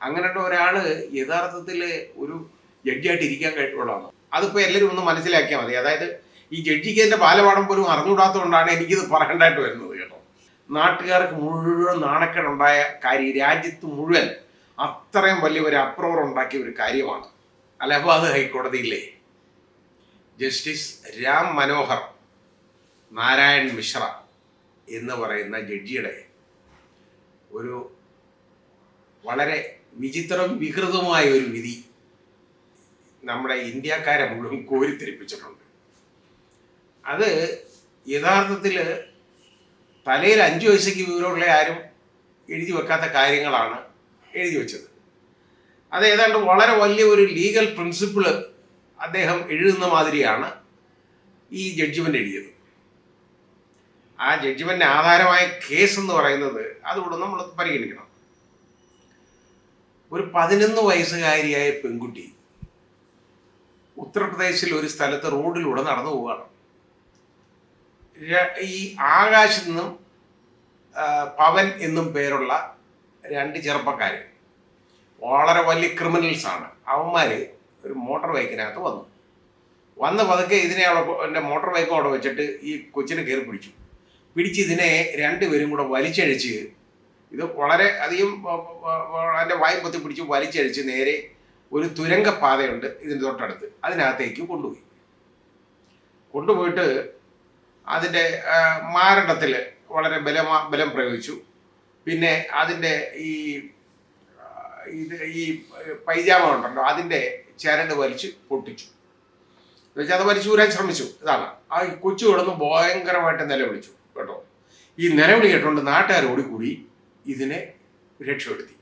അങ്ങനെയുള്ള ഒരാൾ യഥാർത്ഥത്തിൽ ഒരു ജഡ്ജിയായിട്ട് ഇരിക്കാൻ കഴിവുള്ളതാണ്. അതിപ്പോൾ എല്ലാവരും ഒന്ന് മനസ്സിലാക്കിയാൽ മതി. അതായത് ഈ ജഡ്ജിക്ക് എൻ്റെ ബാലപാഠം പോലും അറിഞ്ഞുകൂടാത്തതുകൊണ്ടാണ് എനിക്കിത് പറയേണ്ടതായിട്ട് വരുന്നത് കേട്ടോ. നാട്ടുകാർക്ക് മുഴുവൻ നാണക്കേടുണ്ടായ കാര്യം, രാജ്യത്ത് മുഴുവൻ അത്രയും വലിയ ഒരു അപ്രോർ ഉണ്ടാക്കിയ ഒരു കാര്യമാണ് അലഹബാദ് ഹൈക്കോടതിയിലെ ജസ്റ്റിസ് രാം മനോഹർ നാരായൺ മിശ്ര എന്ന് പറയുന്ന ജഡ്ജിയുടെ ഒരു വളരെ വിചിത്രവും വികൃതവുമായ ഒരു വിധി നമ്മുടെ ഇന്ത്യക്കാരെ മുഴുവൻ കോരിത്തിരിപ്പിച്ചിട്ടുണ്ട്. അത് യഥാർത്ഥത്തിൽ തലയിൽ 5 പൈസയ്ക്ക് വിവരമുള്ള ആരും എഴുതി വെക്കാത്ത കാര്യങ്ങളാണ് എഴുതി വെച്ചത്. അത് ഏതാണ്ട് വളരെ വലിയ ഒരു ലീഗൽ പ്രിൻസിപ്പിൾ അദ്ദേഹം എഴുതുന്ന മാതിരിയാണ് ഈ ജഡ്ജിമെൻ്റ് എഴുതിയത്. ആ ജഡ്ജിമെൻ്റ് ആധാരമായ കേസ് എന്ന് പറയുന്നത് അതുകൂടെ നമ്മൾ പരിഗണിക്കണം. ഒരു 11 വയസ്സുകാരിയായ പെൺകുട്ടി ഉത്തർപ്രദേശിൽ ഒരു സ്ഥലത്ത് റോഡിലൂടെ നടന്നു പോവുകയാണ്. ഈ ആകാശ് എന്നും പവൻ എന്നും പേരുള്ള 2 ചെറുപ്പക്കാർ, വളരെ വലിയ ക്രിമിനൽസാണ്. അവന്മാർ ഒരു മോട്ടോർ ബൈക്കിനകത്ത് വന്ന് പതുക്കെ ഇതിനെ എൻ്റെ മോട്ടോർ ബൈക്കും അവിടെ വെച്ചിട്ട് ഈ കൊച്ചിനെ കയറി പിടിച്ച് ഇതിനെ 2 പേരും കൂടെ വലിച്ചഴിച്ച്, ഇത് വളരെ അധികം എൻ്റെ വായും പൊത്തി പിടിച്ച് വലിച്ചഴിച്ച് നേരെ ഒരു തുരങ്കപ്പാതയുണ്ട് ഇതിൻ്റെ തൊട്ടടുത്ത്, അതിനകത്തേക്ക് കൊണ്ടുപോയിട്ട് അതിൻ്റെ മാരണ്ടത്തിൽ വളരെ ബലം പ്രയോഗിച്ചു. പിന്നെ അതിൻ്റെ ഈ പൈജാമ ഉണ്ടല്ലോ അതിൻ്റെ ചരട് വലിച്ച് പൊട്ടിച്ചു. എന്നുവെച്ചാൽ അത് വലിച്ചൂരാൻ ശ്രമിച്ചു. ഇതാണ് ആ കൊച്ചു കിടന്ന് ഭയങ്കരമായിട്ട് നിലവിളിച്ചു കേട്ടോ. ഈ നിലവിളി കേട്ടുകൊണ്ട് നാട്ടുകാർ ഓടിക്കൂടി ഇതിനെ രക്ഷപ്പെടുത്തി.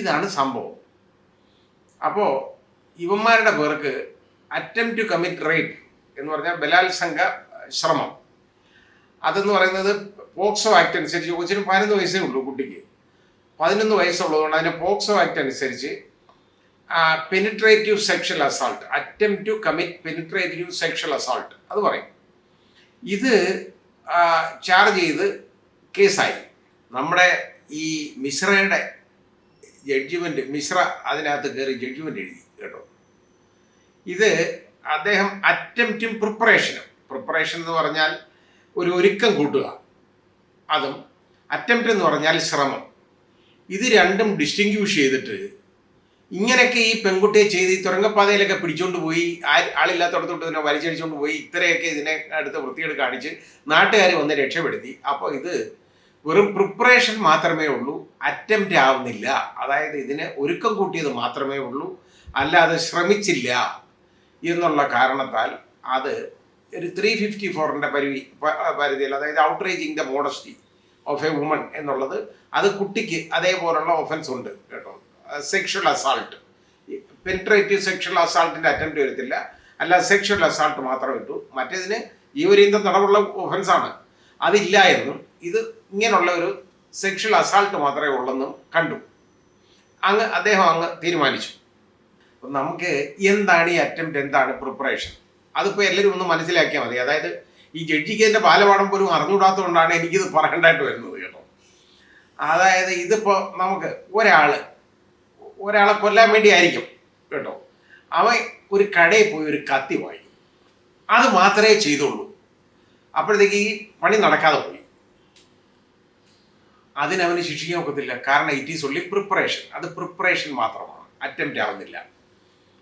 ഇതാണ് സംഭവം. അപ്പോൾ ഇവന്മാരുടെ പേർക്ക് അറ്റംപ്റ്റ് ടു കമ്മിറ്റ് റേപ്പ് എന്ന് പറഞ്ഞാൽ ബലാത്സംഗ ശ്രമം, അതെന്ന് പറയുന്നത് പോക്സോ ആക്ട് അനുസരിച്ച്, കൊച്ചിന് 11 വയസ്സേ ഉള്ളൂ, കുട്ടിക്ക് 11 വയസ്സുള്ളതുകൊണ്ട് അതിൻ്റെ പോക്സോ ആക്ട് അനുസരിച്ച് penetrative sexual assault, attempt to commit penetrative sexual assault അത് പറയും. ഇത് ചാർജ് ചെയ്ത് കേസായി. നമ്മുടെ ഈ മിശ്രയുടെ ജഡ്ജിമെൻ്റ്, മിശ്ര അതിനകത്ത് കയറി ജഡ്ജിമെൻ്റ് എഴുതി കേട്ടോ. ഇത് അദ്ദേഹം അറ്റംപ്റ്റും പ്രിപ്പറേഷൻ എന്ന് പറഞ്ഞാൽ ഒരു ഒരുക്കം കൂട്ടുക, അതും അറ്റംപ്റ്റ് എന്ന് പറഞ്ഞാൽ ശ്രമം, ഇത് രണ്ടും ഡിസ്റ്റിങ്ക്വിഷ് ചെയ്തിട്ട് ഇങ്ങനെയൊക്കെ ഈ പെൺകുട്ടിയെ ചെയ്ത് ഈ തുരങ്കപ്പാതയിലൊക്കെ പിടിച്ചുകൊണ്ട് പോയി ആളില്ലാത്തടത്തോട്ട് ഇതിനെ വലിച്ചടിച്ചുകൊണ്ട് പോയി ഇത്രയൊക്കെ ഇതിനെ അടുത്ത് വൃത്തികേട് കാണിച്ച് നാട്ടുകാർ വന്ന് രക്ഷപ്പെടുത്തി. അപ്പോൾ ഇത് വെറും പ്രിപ്പറേഷൻ മാത്രമേ ഉള്ളൂ, അറ്റംപ്റ്റ് ആവുന്നില്ല. അതായത് ഇതിന് ഒരുക്കം കൂട്ടിയത് മാത്രമേ ഉള്ളൂ, അല്ലാതെ ശ്രമിച്ചില്ല എന്നുള്ള കാരണത്താൽ അത് ഒരു 354-ൻ്റെ പരിധിയിൽ, അതായത് outraging the modesty of a woman എന്നുള്ളത്, അത് കുട്ടിക്ക് അതേപോലുള്ള ഒഫൻസ് ഉണ്ട് കേട്ടോ. സെക്ഷൽ അസാൾട്ട്, പെനിട്രേറ്റീവ് സെക്ഷൽ അസാൾട്ടിൻ്റെ അറ്റംപ്റ്റ് വരത്തില്ല, അല്ല സെക്ഷൽ അസാൾട്ട് മാത്രം ഇട്ടു. മറ്റേതിന് ഈ ഒരു തടവുള്ള ഒഫൻസാണ്, അതില്ല എന്നും ഇത് ഇങ്ങനെയുള്ള ഒരു സെക്ഷൽ അസാൾട്ട് മാത്രമേ ഉള്ളെന്നും കണ്ടു. അദ്ദേഹം തീരുമാനിച്ചു. അപ്പം നമുക്ക് എന്താണ് ഈ അറ്റംപ്റ്റ്, എന്താണ് പ്രിപ്പറേഷൻ, അതിപ്പോൾ എല്ലാവരും ഒന്ന് മനസ്സിലാക്കിയാൽ മതി. അതായത് ഈ ജഡ്ജിക്ക് എൻ്റെ ബാലപാഠം പോലും അറിഞ്ഞുകൂടാത്തതുകൊണ്ടാണ് എനിക്കിത് പറയേണ്ടതായിട്ട് വരുന്നത് കേട്ടോ. അതായത് ഇതിപ്പോൾ നമുക്ക് ഒരാളെ കൊല്ലാൻ വേണ്ടി ആയിരിക്കും കേട്ടോ, അവൻ ഒരു കടയിൽ പോയി ഒരു കത്തി വാങ്ങിക്കും, അത് മാത്രമേ ചെയ്തുള്ളൂ. അപ്പോഴത്തേക്ക് ഈ പണി നടക്കാതെ പോയി, അതിനവന് ശിക്ഷിക്കാൻ ഒക്കത്തില്ല. കാരണം ഇറ്റ് ഈസ് ഓൺലി പ്രിപ്പറേഷൻ, അത് പ്രിപ്പറേഷൻ മാത്രമാണ്, അറ്റംപ്റ്റ് ആവുന്നില്ല.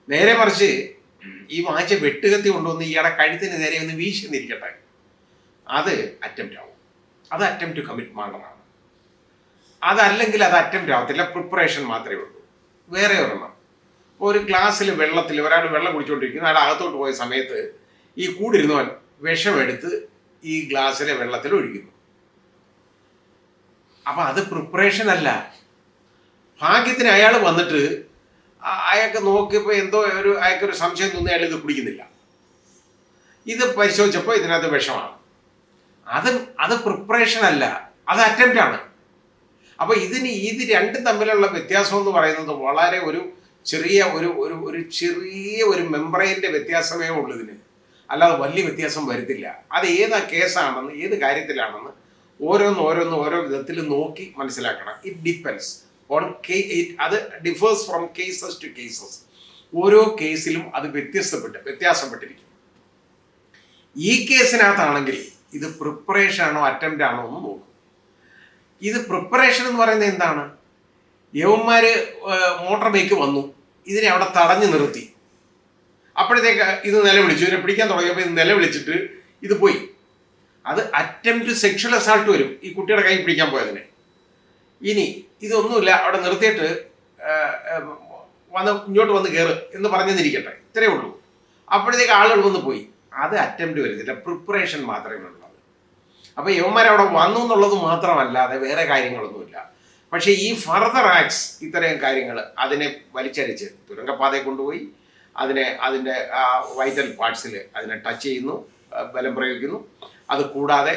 നേരെ മറിച്ച് ഈ വാങ്ങിച്ച വെട്ടുകത്തി കൊണ്ടുവന്ന് ഇയാളെ കഴുത്തിന് നേരെ ഒന്ന് വീശിന്നിരിക്കട്ടെ, അത് അറ്റംപ്റ്റ് ആവും, അത് അറ്റംപ്റ്റ് ടു കമ്മിറ്റ് മർഡറാണ്. അതല്ലെങ്കിൽ അത് അറ്റംപ്റ്റ് ആവത്തില്ല, പ്രിപ്പറേഷൻ മാത്രമേ ഉള്ളൂ. വേറെ ഒരെണ്ണം, ഇപ്പോൾ ഒരു ഗ്ലാസ്സിൽ വെള്ളത്തിൽ ഒരാൾ വെള്ളം കുടിച്ചുകൊണ്ടിരിക്കുന്നു, അയാൾ അകത്തോട്ട് പോയ സമയത്ത് ഈ കൂടിരുന്നവൻ വിഷമെടുത്ത് ഈ ഗ്ലാസ്സിലെ വെള്ളത്തിൽ ഒഴിക്കുന്നു. അപ്പം അത് പ്രിപ്പറേഷൻ അല്ല. ഭാഗ്യത്തിന് അയാൾ വന്നിട്ട് അയാൾക്ക് നോക്കിയപ്പോൾ എന്തോ അയാൾക്കൊരു സംശയം തോന്നി, അയാൾ ഇത് കുടിക്കുന്നില്ല. ഇത് പരിശോധിച്ചപ്പോൾ ഇതിനകത്ത് വിഷമാണ്. അത് പ്രിപ്പറേഷൻ അല്ല, അത് അറ്റംപ്റ്റ് ആണ്. അപ്പോൾ ഇത് രണ്ടും തമ്മിലുള്ള വ്യത്യാസം എന്ന് പറയുന്നത് വളരെ ഒരു ചെറിയ ഒരു മെമ്പറൈൻ്റെ വ്യത്യാസമേ ഉള്ളൂ ഇതിന്, അല്ലാതെ വലിയ വ്യത്യാസം വരത്തില്ല. അത് ഏതാ കേസാണെന്ന്, ഏത് കാര്യത്തിലാണെന്ന് ഓരോ വിധത്തിൽ നോക്കി മനസ്സിലാക്കണം. It depends. അത് differs from cases to cases. ഓരോ കേസിലും അത് വ്യത്യാസപ്പെട്ടിരിക്കും. ഈ കേസിനകത്താണെങ്കിൽ ഇത് പ്രിപ്പറേഷൻ ആണോ അറ്റംപ്റ്റ് ആണോ എന്ന് നോക്കും. ഇത് പ്രിപ്പറേഷൻ എന്ന് പറയുന്നത് എന്താണ്? യവന്മാർ മോട്ടോർ ബൈക്ക് വന്നു, ഇതിനെ അവിടെ തടഞ്ഞു നിർത്തി. അപ്പോഴത്തേക്ക് ഇത് നിലവിളിച്ചു. ഇതിനെ പിടിക്കാൻ തുടങ്ങിയപ്പോൾ ഇത് നിലവിളിച്ചിട്ട് ഇത് പോയി. അത് അറ്റംപ്റ്റ് സെക്ഷൽ അസാൾട്ട് വരും ഈ കുട്ടിയുടെ കൈ പിടിക്കാൻ പോയതിന്. ഇനി ഇതൊന്നുമില്ല, അവിടെ നിർത്തിയിട്ട് ഇങ്ങോട്ട് വന്ന് കയറ് എന്ന് പറഞ്ഞെന്നിരിക്കട്ടെ, ഇത്രയേ ഉള്ളൂ. അപ്പോഴത്തേക്ക് ആളുകൾ വന്ന് പോയി. അത് അറ്റംപ്റ്റ് വരുന്നില്ല, പ്രിപ്പറേഷൻ മാത്രമേ ഉള്ളത്. അപ്പോൾ യവന്മാരവിടെ വന്നു എന്നുള്ളത് മാത്രമല്ലാതെ വേറെ കാര്യങ്ങളൊന്നുമില്ല. പക്ഷേ ഈ ഫർദർ ആക്ട്സ്, ഇത്രയും കാര്യങ്ങൾ അതിനെ വലിച്ചടിച്ച് തുരങ്കപ്പാതയെ കൊണ്ടുപോയി അതിൻ്റെ വൈറ്റൽ പാർട്സിൽ അതിനെ ടച്ച് ചെയ്യുന്നു, ബലം പ്രയോഗിക്കുന്നു. അത് കൂടാതെ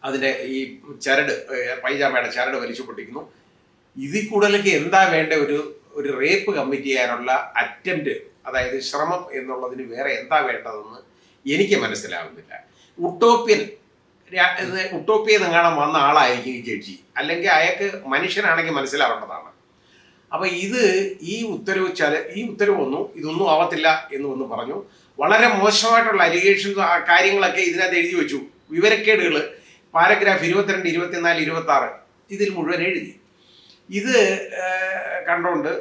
അതിൻ്റെ ഈ പൈജാമയുടെ ചരട് വലിച്ചു പൊട്ടിക്കുന്നു. ഇതിൽ കൂടുതലേക്ക് എന്താ വേണ്ട? ഒരു റേപ്പ് കമ്മിറ്റ് ചെയ്യാനുള്ള അറ്റംപ്റ്റ്, അതായത് ശ്രമം എന്നുള്ളതിന് വേറെ എന്താ വേണ്ടതെന്ന് എനിക്ക് മനസ്സിലാവുന്നില്ല. ഉട്ടോപ്യയിൽ നിന്നാണ് വന്ന ആളായിരിക്കും ഈ ജഡ്ജി, അല്ലെങ്കിൽ അയാൾക്ക് മനുഷ്യനാണെങ്കിൽ മനസ്സിലാവേണ്ടതാണ്. അപ്പം ഈ ഉത്തരവ് വന്നു, ഇതൊന്നും ആവത്തില്ല എന്ന് വന്ന് പറഞ്ഞു. വളരെ മോശമായിട്ടുള്ള അലിഗേഷൻസ് കാര്യങ്ങളൊക്കെ ഇതിനകത്ത് എഴുതി വെച്ചു. വിവരക്കേടുകൾ പാരഗ്രാഫ് 22, 24, 26 ഇതിൽ മുഴുവൻ എഴുതി. ഇത് കണ്ടുകൊണ്ട്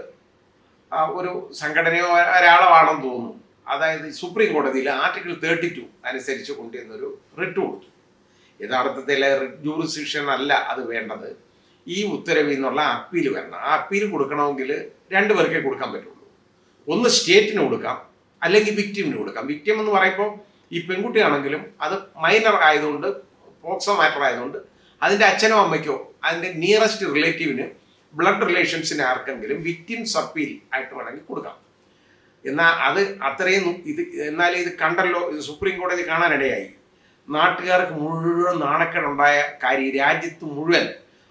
ഒരു സംഘടനയോ ഒരാളാണെന്ന് തോന്നുന്നു, അതായത് സുപ്രീം കോടതിയിൽ ആർട്ടിക്കിൾ 32 അനുസരിച്ച് കൊണ്ടുവന്നൊരു റിട്ട് കൊടുത്തു. യഥാർത്ഥത്തിൽ ജൂറിസ്ഡിക്ഷൻ അല്ല അത് വേണ്ടത്. ഈ ഉത്തരവിൽ നിന്നുള്ള അപ്പീൽ വരണം. ആ അപ്പീൽ കൊടുക്കണമെങ്കിൽ 2 പേർക്കേ കൊടുക്കാൻ പറ്റുള്ളൂ. ഒന്ന് സ്റ്റേറ്റിന് കൊടുക്കാം, അല്ലെങ്കിൽ വിക്ടിമിന് കൊടുക്കാം. വിക്ടിം എന്ന് പറയുമ്പോൾ ഈ പെൺകുട്ടിയാണെങ്കിലും അത് മൈനർ ആയതുകൊണ്ട്, പോക്സോ മാറ്റർ ആയതുകൊണ്ട് അതിൻ്റെ അച്ഛനോ അമ്മയ്ക്കോ അതിൻ്റെ നിയറസ്റ്റ് റിലേറ്റീവിന്, ബ്ലഡ് റിലേഷൻസിന് ആർക്കെങ്കിലും വിക്ടിംസ് അപ്പീൽ ആയിട്ട് വേണമെങ്കിൽ കൊടുക്കാം. എന്നാൽ അത് അത്രയും എന്നാലും ഇത് കണ്ടല്ലോ, ഇത് സുപ്രീം കോടതി കാണാനിടയായി. നാട്ടുകാർക്ക് മുഴുവൻ നാണക്കേടുണ്ടായ കാര്യം, രാജ്യത്ത് മുഴുവൻ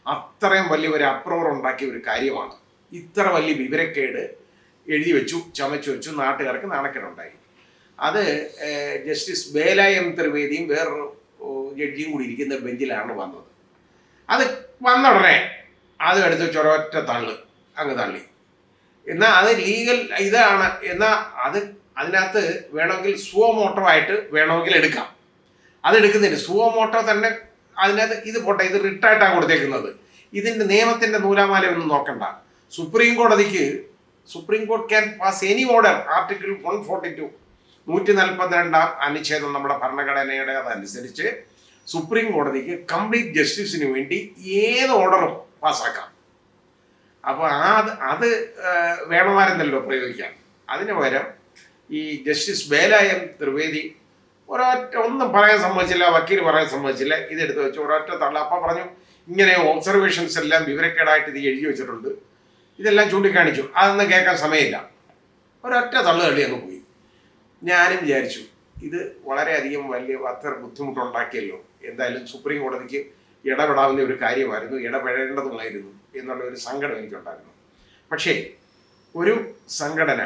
അത്രയും വലിയൊരു അപ്രോർ ഉണ്ടാക്കിയ ഒരു കാര്യമാണ്. ഇത്ര വലിയ വിവരക്കേട് എഴുതി വെച്ചു, ചമച്ചു വെച്ചു, നാട്ടുകാർക്ക് നാണക്കേടുണ്ടായി. അത് ജസ്റ്റിസ് ബേലായം ത്രിവേദിയും വേറൊരു ജഡ്ജിയും കൂടി ഇരിക്കുന്ന ബെഞ്ചിലാണ് വന്നത്. അത് വന്ന ഉടനെ അത് എടുത്ത് ചൊരൊറ്റ അങ്ങ് തള്ളി. എന്നാൽ അത് ലീഗൽ ഇതാണ്. എന്നാൽ അതിനകത്ത് വേണമെങ്കിൽ സുവമോട്ടോ ആയിട്ട് വേണമെങ്കിൽ എടുക്കാം. അതെടുക്കുന്നില്ല. സുവമോട്ടോ തന്നെ അതിനകത്ത് ഇത് പോട്ടെ, ഇത് റിട്ടായിട്ടാണ് കൊടുത്തേക്കുന്നത്. ഇതിൻ്റെ നിയമത്തിൻ്റെ നൂലാമാലയൊന്നും നോക്കണ്ട. Supreme court can pass any order. Article 142 142 അനുച്ഛേദം നമ്മുടെ ഭരണഘടനയുടെ അതനുസരിച്ച് സുപ്രീം കോടതിക്ക് കംപ്ലീറ്റ് ജസ്റ്റിസിന് വേണ്ടി ഏത് ഓർഡറും പാസ്സാക്കാം. അപ്പോൾ അത് വേണമായിരുന്നല്ലോ പ്രയോഗിക്കാൻ. അതിന് പകരം ഈ ജസ്റ്റിസ് ബേലായം ത്രിവേദി ഒന്നും പറയാൻ സമ്മതിച്ചില്ല, വക്കീൽ പറയാൻ സമ്മതിച്ചില്ല. ഇതെടുത്ത് വെച്ച് ഒരൊറ്റ തള്ള. അപ്പം പറഞ്ഞു, ഇങ്ങനെ ഒബ്സർവേഷൻസ് എല്ലാം വിവരക്കേടായിട്ട് ഇത് എഴുതി വെച്ചിട്ടുണ്ട്, ഇതെല്ലാം ചൂണ്ടിക്കാണിച്ചു. അതൊന്നും കേൾക്കാൻ സമയമില്ല. ഒരൊറ്റ തള്ളി അങ്ങ് പോയി. ഞാനും വിചാരിച്ചു ഇത് വളരെയധികം അത്ര ബുദ്ധിമുട്ടുണ്ടാക്കിയല്ലോ. എന്തായാലും സുപ്രീം കോടതിക്ക് ഇടപെടാവുന്ന ഒരു കാര്യമായിരുന്നു, ഇടപെടേണ്ടതുമായിരുന്നു എന്നുള്ള ഒരു സങ്കടം എനിക്കുണ്ടായിരുന്നു. പക്ഷേ ഒരു സംഘടന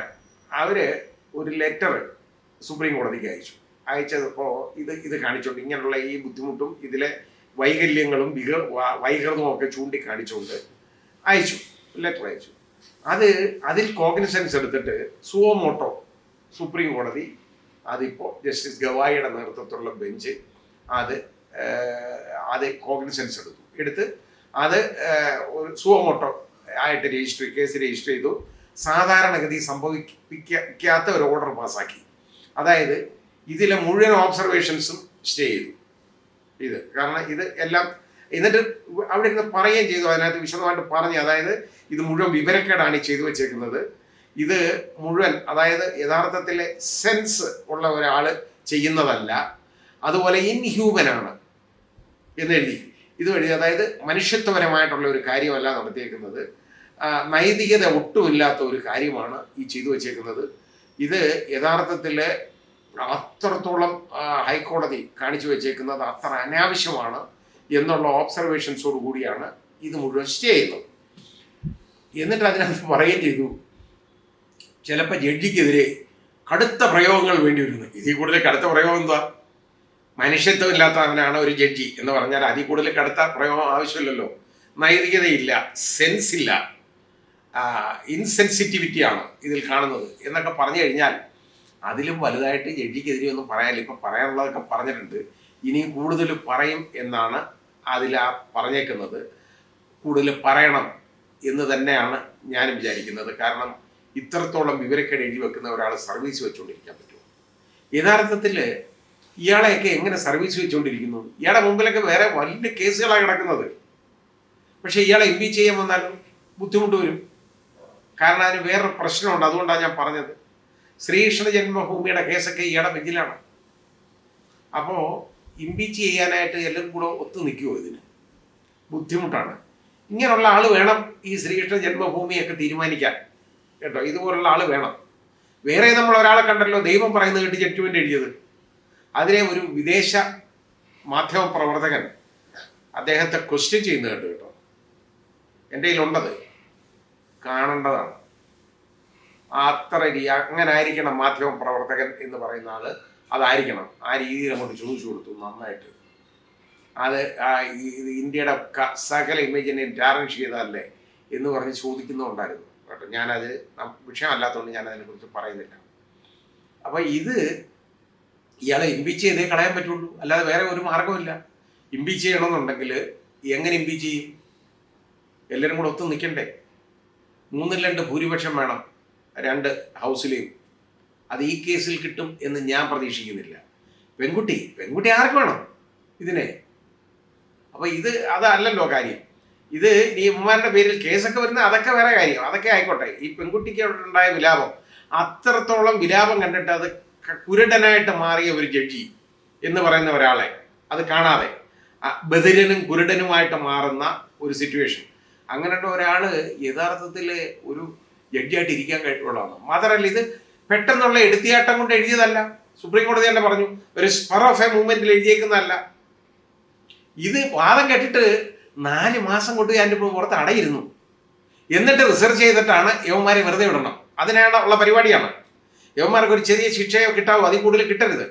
ഒരു ലെറ്റർ സുപ്രീം കോടതിക്ക് അയച്ചപ്പോൾ ഇത് കാണിച്ചുകൊണ്ട്, ഇങ്ങനെയുള്ള ഈ ബുദ്ധിമുട്ടും ഇതിലെ വൈകല്യങ്ങളും വൈകൃതവും ഒക്കെ ചൂണ്ടിക്കാണിച്ചുകൊണ്ട് ലെറ്റർ അയച്ചു. അതിൽ കോഗ്നിസൻസ് എടുത്തിട്ട് സുവമോട്ടോ സുപ്രീം കോടതി അതിപ്പോൾ ജസ്റ്റിസ് ഗവായിയുടെ നേതൃത്വത്തിലുള്ള ബെഞ്ച് അത് കോഗ്നിസൻസ് എടുത്ത് അത് ഒരു സുവമോട്ടോ ആയിട്ട് കേസ് രജിസ്റ്റർ ചെയ്തു. സാധാരണഗതി സംഭവിക്കാത്ത ഒരു ഓർഡർ പാസ്സാക്കി. അതായത് ഇതിലെ മുഴുവൻ ഒബ്സർവേഷൻസും സ്റ്റേ ചെയ്തു. കാരണം ഇത് എല്ലാം എന്നിട്ട് അവിടെ ഇരുന്ന് പറയുകയും ചെയ്തു. അതിനകത്ത് വിശദമായിട്ട് പറഞ്ഞു, അതായത് ഇത് മുഴുവൻ വിവരക്കേടാണ് ചെയ്തു വെച്ചേക്കുന്നത്. ഇത് മുഴുവൻ, അതായത് യഥാർത്ഥത്തിലെ സെൻസ് ഉള്ള ഒരാൾ ചെയ്യുന്നതല്ല, അതുപോലെ ഇൻഹ്യൂമനാണ് എന്നെഴുതി. ഇതുവഴി അതായത് മനുഷ്യത്വപരമായിട്ടുള്ള ഒരു കാര്യമല്ല നടത്തിയേക്കുന്നത്, നൈതികത ഒട്ടുമില്ലാത്ത ഒരു കാര്യമാണ് ഈ ചെയ്തു വച്ചേക്കുന്നത്. ഇത് യഥാർത്ഥത്തിൽ അത്രത്തോളം ഹൈക്കോടതി കാണിച്ചു വെച്ചേക്കുന്നത് അത്ര അനാവശ്യമാണ് എന്നുള്ള ഒബ്സർവേഷൻസോട് കൂടിയാണ് ഇത് മുഴുവൻ സ്റ്റേ ചെയ്യുന്നത്. എന്നിട്ട് അതിനകത്ത് പറയുകയും ചെയ്തു, ചിലപ്പോൾ ജഡ്ജിക്കെതിരെ കടുത്ത പ്രയോഗങ്ങൾ വേണ്ടി വരുന്നു. ഇതിൽ കൂടുതൽ കടുത്ത പ്രയോഗം എന്താ? മനുഷ്യത്വം ഇല്ലാത്തവനാണ് ഒരു ജഡ്ജി എന്ന് പറഞ്ഞാൽ അതിൽ കൂടുതൽ കടുത്ത പ്രയോഗം ആവശ്യമില്ലല്ലോ. നൈതികതയില്ല, സെൻസില്ല, ഇൻസെൻസിറ്റിവിറ്റിയാണ് ഇതിൽ കാണുന്നത് എന്നൊക്കെ പറഞ്ഞു കഴിഞ്ഞാൽ അതിലും വലുതായിട്ട് ജഡ്ജിക്കെതിരെ ഒന്നും പറയാനില്ല. ഇപ്പം പറയാനുള്ളതൊക്കെ പറഞ്ഞിട്ടുണ്ട്, ഇനിയും കൂടുതൽ പറയും എന്നാണ് അതിൽ പറഞ്ഞേക്കുന്നത്. കൂടുതൽ പറയണം എന്ന് തന്നെയാണ് ഞാനും വിചാരിക്കുന്നത്. കാരണം ഇത്രത്തോളം വിവരക്കേട് എഴുതി വെക്കുന്ന ഒരാൾ സർവീസ് വെച്ചുകൊണ്ടിരിക്കാൻ പറ്റുമോ? യഥാർത്ഥത്തിൽ ഇയാളെയൊക്കെ എങ്ങനെ സർവീസ് വെച്ചുകൊണ്ടിരിക്കുന്നു? ഇയാളുടെ മുമ്പിലൊക്കെ വേറെ വലിയ കേസുകളാണ് കിടക്കുന്നത്. പക്ഷേ ഇയാളെ ഇംപീച്ച് ചെയ്യാൻ വന്നാലും ബുദ്ധിമുട്ട് വരും. കാരണം അതിന് വേറൊരു പ്രശ്നമുണ്ട്. അതുകൊണ്ടാണ് ഞാൻ പറഞ്ഞത്, ശ്രീകൃഷ്ണ ജന്മഭൂമിയുടെ കേസൊക്കെ ഇയാളുടെ ബെഞ്ചിലാണ്. അപ്പോൾ ഇംപീച്ച് ചെയ്യാനായിട്ട് എല്ലാവരും കൂടെ ഒത്തു നിൽക്കുമോ? ഇതിന് ബുദ്ധിമുട്ടാണ്. ഇങ്ങനെയുള്ള ആൾ വേണം ഈ ശ്രീകൃഷ്ണ ജന്മഭൂമിയൊക്കെ തീരുമാനിക്കാൻ കേട്ടോ. ഇതുപോലുള്ള ആൾ വേണം. വേറെ നമ്മൾ ഒരാളെ കണ്ടല്ലോ, ദൈവം പറയുന്നത് കേട്ട് ജഡ്ജ്മെൻ്റ് എഴുതിയത്. അതിനെ ഒരു വിദേശ മാധ്യമ പ്രവർത്തകൻ അദ്ദേഹത്തെ ക്വസ്റ്റ്യൻ ചെയ്യുന്നത് കേട്ടോ കേട്ടോ. എൻ്റെ കയ്യിലുണ്ടത്, കാണേണ്ടതാണ്. അത്ര അങ്ങനെ ആയിരിക്കണം മാധ്യമ പ്രവർത്തകൻ എന്ന് പറയുന്ന ആൾ, അതായിരിക്കണം. ആ രീതിയിൽ അങ്ങോട്ട് ചോദിച്ചു കൊടുത്തു നന്നായിട്ട്. അത് ഇന്ത്യയുടെ സകല ഇമേജിനെ ടാർണിഷ് ചെയ്തതല്ലേ എന്ന് പറഞ്ഞ് ചോദിക്കുന്നുണ്ടായിരുന്നു കേട്ടോ. ഞാനത് വിഷയമല്ലാത്തതുകൊണ്ട് ഞാൻ അതിനെക്കുറിച്ച് പറയുന്നില്ല. അപ്പം ഇത് ഇയാളെ ഇംപീച്ച് ചെയ്തേ കളയാൻ പറ്റുള്ളൂ, അല്ലാതെ വേറെ ഒരു മാർഗമില്ല. ഇംപീച്ച് ചെയ്യണമെന്നുണ്ടെങ്കിൽ എങ്ങനെ ഇംപീച്ച് ചെയ്യും? എല്ലാവരും കൂടെ ഒത്തു നിൽക്കണ്ടേ? 3-2 ഭൂരിപക്ഷം വേണം 2 ഹൗസിലെയും. അത് ഈ കേസിൽ കിട്ടും എന്ന് ഞാൻ പ്രതീക്ഷിക്കുന്നില്ല. പെൺകുട്ടി ആർക്ക് വേണം ഇതിനെ? അപ്പോൾ അതല്ലല്ലോ കാര്യം. ഇത് ഈ ഉമ്മാരുടെ പേരിൽ കേസൊക്കെ വരുന്ന അതൊക്കെ വേറെ കാര്യം, അതൊക്കെ ആയിക്കോട്ടെ. ഈ പെൺകുട്ടിക്ക് ഉണ്ടായ വിലാപം, അത്രത്തോളം വിലാപം കണ്ടിട്ട് അത് കുരുടനായിട്ട് മാറിയ ഒരു ജഡ്ജി എന്ന് പറയുന്ന ഒരാളെ അത് കാണാതെ ബധിരനും കുരുടനുമായിട്ട് മാറുന്ന ഒരു സിറ്റുവേഷൻ, അങ്ങനെയുള്ള ഒരാൾ യഥാർത്ഥത്തിൽ ഒരു ജഡ്ജിയായിട്ട് ഇരിക്കാൻ കഴിവുള്ളതാണ്. മാത്രമല്ല, ഇത് പെട്ടെന്നുള്ള എടുത്തിയാട്ടം കൊണ്ട് എഴുതിയതല്ല. സുപ്രീം കോടതി തന്നെ പറഞ്ഞു, ഒരു സ്പർ ഓഫ് എ മൂവ്മെന്റിൽ എഴുതിയേക്കുന്നതല്ല. ഇത് വാദം കേട്ടിട്ട് 4 മാസം കൊണ്ട് ഞാൻ ഇപ്പോൾ പുറത്ത് അടയിരുന്നു. എന്നിട്ട് റിസർച്ച് ചെയ്തിട്ടാണ് യവന്മാരെ വെറുതെ വിടണം. അതിനുള്ള പരിപാടിയാണ്. യവന്മാർക്ക് ഒരു ചെറിയ ശിക്ഷയോ കിട്ടാവോ, അതിൽ കൂടുതൽ കിട്ടരുത്.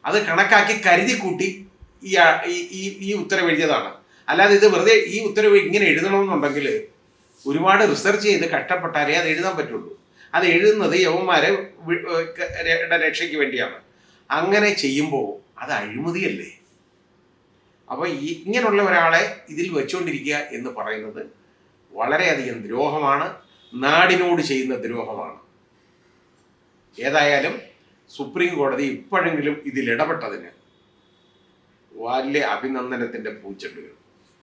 അത് കണക്കാക്കി കരുതി കൂട്ടി ഈ ഉത്തരവ് എഴുതിയതാണ്. അല്ലാതെ ഇത് വെറുതെ ഈ ഉത്തരവ് ഇങ്ങനെ എഴുതണമെന്നുണ്ടെങ്കിൽ ഒരുപാട് റിസർച്ച് ചെയ്ത് കഷ്ടപ്പെട്ടാലേ അത് എഴുതാൻ പറ്റുള്ളൂ. അത് എഴുതുന്നത് യവന്മാരെ രക്ഷയ്ക്ക് വേണ്ടിയാണ്. അങ്ങനെ ചെയ്യുമ്പോൾ അത് അഴിമതിയല്ലേ? അപ്പോൾ ഇങ്ങനെയുള്ള ഒരാളെ ഇതിൽ വെച്ചുകൊണ്ടിരിക്കുക എന്ന് പറയുന്നത് വളരെയധികം ദ്രോഹമാണ്, നാടിനോട് ചെയ്യുന്ന ദ്രോഹമാണ്. ഏതായാലും സുപ്രീം കോടതി ഇപ്പോഴെങ്കിലും ഇതിൽ ഇടപെട്ടതിന് വലിയ അഭിനന്ദനത്തിൻ്റെ പൂച്ചെണ്ടുകൾ.